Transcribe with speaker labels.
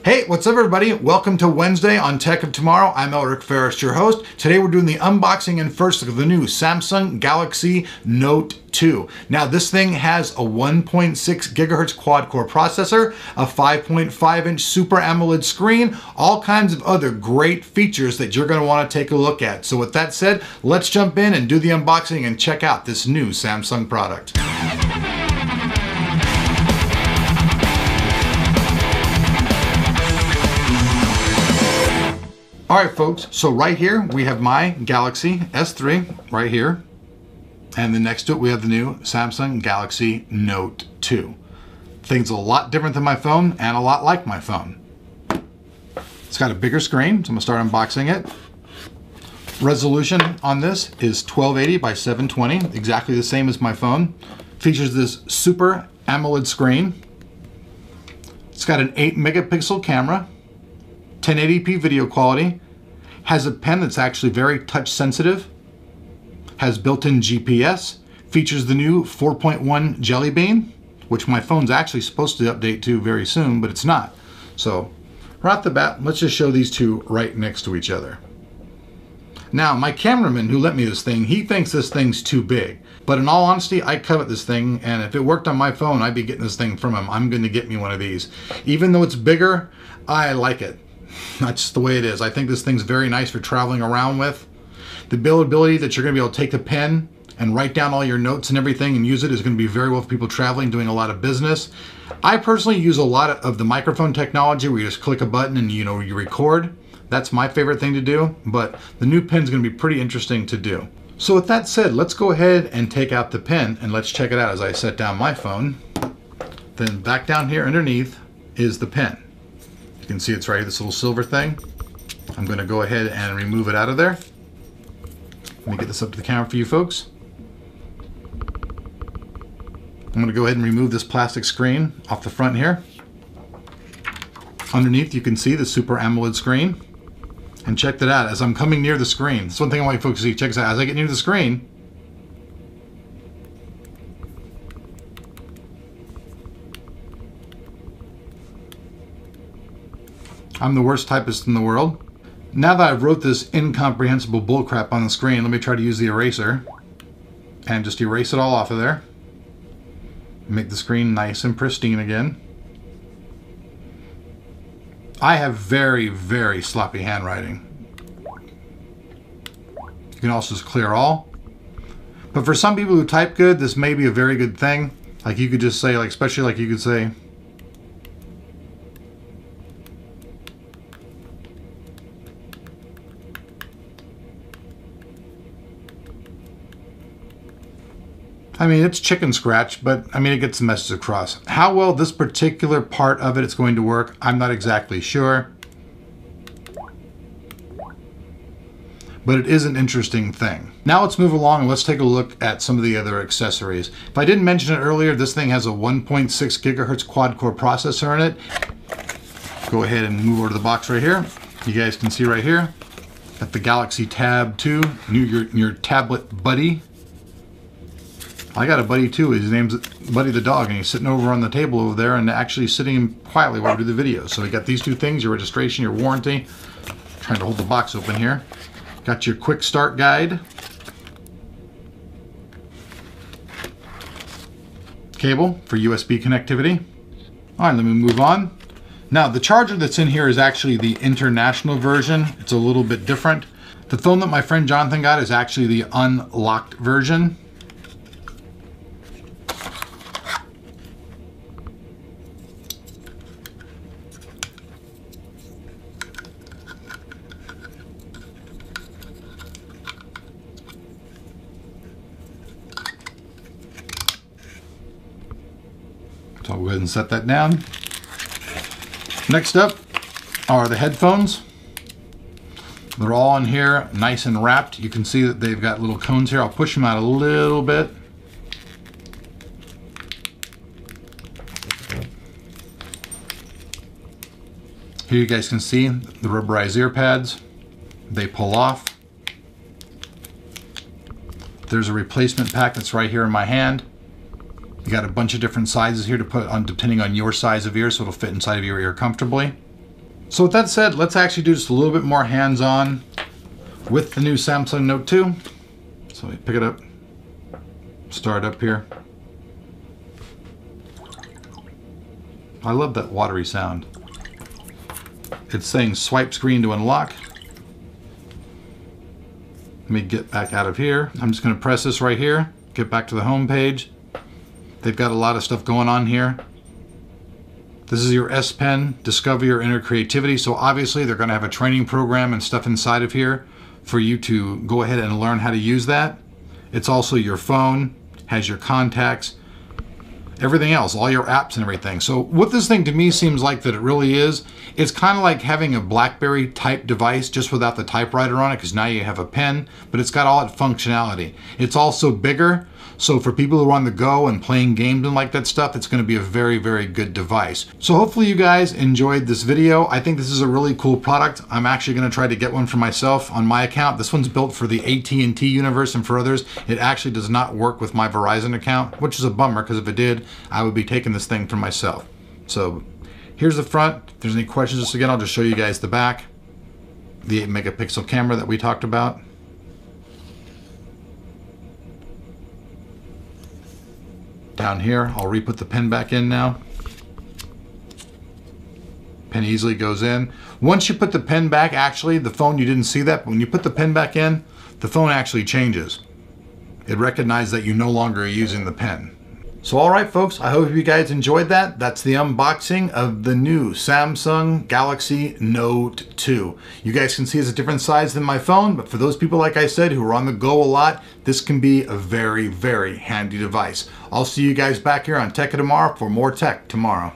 Speaker 1: Hey, what's up everybody? Welcome to Wednesday on Tech of Tomorrow. I'm Elric Ferris, your host. Today we're doing the unboxing and first look of the new Samsung Galaxy Note 2. Now this thing has a 1.6 gigahertz quad-core processor, a 5.5-inch Super AMOLED screen, all kinds of other great features that you're going to want to take a look at. So with that said, let's jump in and do the unboxing and check out this new Samsung product. All right, folks, so right here we have my Galaxy S3 right here. And then next to it we have the new Samsung Galaxy Note 2. Thing's a lot different than my phone and a lot like my phone. It's got a bigger screen, so I'm gonna start unboxing it. Resolution on this is 1280 by 720, exactly the same as my phone. Features this Super AMOLED screen. It's got an 8 megapixel camera. 1080p video quality, has a pen that's actually very touch sensitive, has built-in GPS, features the new 4.1 Jelly Bean, which my phone's actually supposed to update to very soon, but it's not. So right off the bat, let's just show these two right next to each other. Now, my cameraman who lent me this thing, he thinks this thing's too big. But in all honesty, I covet this thing, and if it worked on my phone, I'd be getting this thing from him. I'm going to get me one of these. Even though it's bigger, I like it. That's just the way it is. I think this thing's very nice for traveling around with. The buildability that you're going to be able to take the pen and write down all your notes and everything and use it is going to be very well for people traveling, doing a lot of business. I personally use a lot of the microphone technology where you just click a button and you record. That's my favorite thing to do, but the new pen's going to be pretty interesting to do. So with that said, let's go ahead and take out the pen and let's check it out as I set down my phone. Then back down here underneath is the pen. You can see it's right here, this little silver thing. I'm going to go ahead and remove it out of there. Let me get this up to the camera for you folks. I'm going to go ahead and remove this plastic screen off the front here. Underneath you can see the Super AMOLED screen. And check that out, as I'm coming near the screen. That's one thing I want you folks to see. Check this out, as I get near the screen, I'm the worst typist in the world. Now that I've wrote this incomprehensible bullcrap on the screen, let me try to use the eraser and just erase it all off of there. Make the screen nice and pristine again. I have very, very sloppy handwriting. You can also just clear all. But for some people who type good, this may be a very good thing. Like you could just say, especially like you could say, I mean, it's chicken scratch, but I mean, it gets the message across. How well this particular part of it is going to work, I'm not exactly sure. But it is an interesting thing. Now let's move along and let's take a look at some of the other accessories. If I didn't mention it earlier, this thing has a 1.6 gigahertz quad-core processor in it. Go ahead and move over to the box right here. You guys can see right here at the Galaxy Tab 2, your tablet buddy. I got a buddy too. His name's Buddy the dog, and he's sitting over on the table over there and actually sitting quietly while we do the video. So we got these two things, your registration, your warranty. Trying to hold the box open here. Got your quick start guide. Cable for USB connectivity. All right, let me move on. Now the charger that's in here is actually the international version. It's a little bit different. The phone that my friend Jonathan got is actually the unlocked version. So I'll go ahead and set that down. Next up are the headphones. They're all in here, nice and wrapped. You can see that they've got little cones here. I'll push them out a little bit. Here you guys can see the rubberized ear pads. They pull off. There's a replacement pack that's right here in my hand. You got a bunch of different sizes here to put on depending on your size of ear, so it'll fit inside of your ear comfortably. So with that said, let's actually do just a little bit more hands-on with the new Samsung Note 2. So we pick it up, start up here. I love that watery sound. It's saying swipe screen to unlock. Let me get back out of here. I'm just going to press this right here, get back to the home page. They've got a lot of stuff going on here. This is your S Pen, Discover Your Inner Creativity. So obviously they're going to have a training program and stuff inside of here for you to go ahead and learn how to use that. It's also your phone, has your contacts, everything else, all your apps and everything. So what this thing to me seems like that it really is, it's kind of like having a BlackBerry type device just without the typewriter on it, because now you have a pen, but it's got all that functionality. It's also bigger, so for people who are on the go and playing games and like that stuff, it's going to be a very, very good device. So hopefully you guys enjoyed this video. I think this is a really cool product. I'm actually going to try to get one for myself on my account. This one's built for the AT&T universe, and for others, it actually does not work with my Verizon account, which is a bummer, because if it did, I would be taking this thing for myself. So here's the front. If there's any questions, just again, I'll just show you guys the back. The 8-megapixel camera that we talked about. Down here, I'll re-put the pen back in now. Pen easily goes in. Once you put the pen back, actually, the phone, you didn't see that, but when you put the pen back in, the phone actually changes. It recognizes that you no longer are using the pen. So all right, folks, I hope you guys enjoyed that. That's the unboxing of the new Samsung Galaxy Note 2. You guys can see it's a different size than my phone, but for those people, like I said, who are on the go a lot, this can be a very, very handy device. I'll see you guys back here on Tech of Tomorrow for more tech tomorrow.